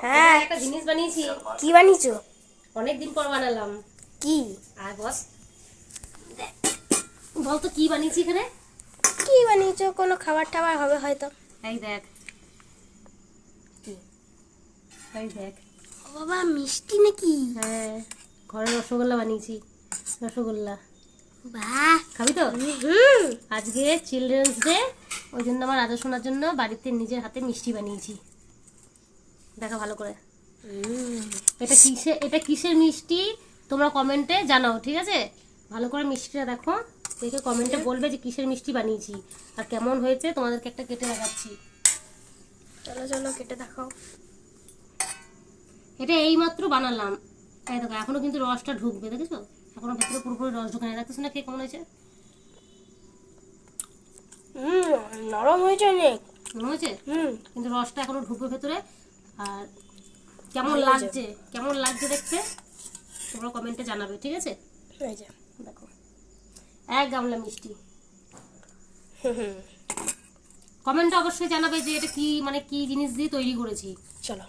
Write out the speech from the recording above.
হ্যাঁ, একটা জিনিস বানিয়েছি। কি বানিয়েছো? অনেকদিন পর বানালাম। কি? আর বস, বল তো কি বানিয়েছি এখানে? কি বানিয়েছো? কোনো খাবার টাবার হবে হয়তো। এই দেখ, কি? এই দেখ। ও বাবা, মিষ্টি নাকি? হ্যাঁ, ঘরে রসগোল্লা বানিয়েছি। রসগোল্লা বাহ, খাবি তো? হুম। আজকে চিলড্রেন্স ডে, ওই জন্য আমার রাজা শোনার জন্য বাড়িতে নিজের হাতে মিষ্টি বানিয়েছি। দেখা ভালো করে। এটা কিসের মিষ্টি তোমরা কমেন্টে জানাও, ঠিক আছে? ভালো করে মিষ্টিটা দেখো, দেখে কমেন্টে বলবে যে কিসের মিষ্টি বানিয়েছি আর কেমন হয়েছে। তোমাদেরকে একটা কেটে দেখাচ্ছি। চলো চলো, কেটে দেখাও। এটা এইমাত্র বানালাম। এই দেখো, এখনো কিন্তু রসটা ঢুকবে, দেখেছো? এখনো ভেতরে পুরোপুরি রস ঢুকে না। দেখতেছো না খেয়ে কেমন হয়েছে? নরম হয়েছে অনেক। মনে হয়েছে? কিন্তু রসটা এখনো ঢুকবে ভেতরে। আর কেমন ভালো হয়েছে। লাগছে, কেমন লাগছে দেখতে তোমরা কমেন্টে জানাবে, ঠিক আছে? এই যে, দেখো, এক গামলা মিষ্টি। কমেন্টে অবশ্যই জানাবে যে এটা কি, মানে কি জিনিস দিয়ে তৈরি করেছি। চলো।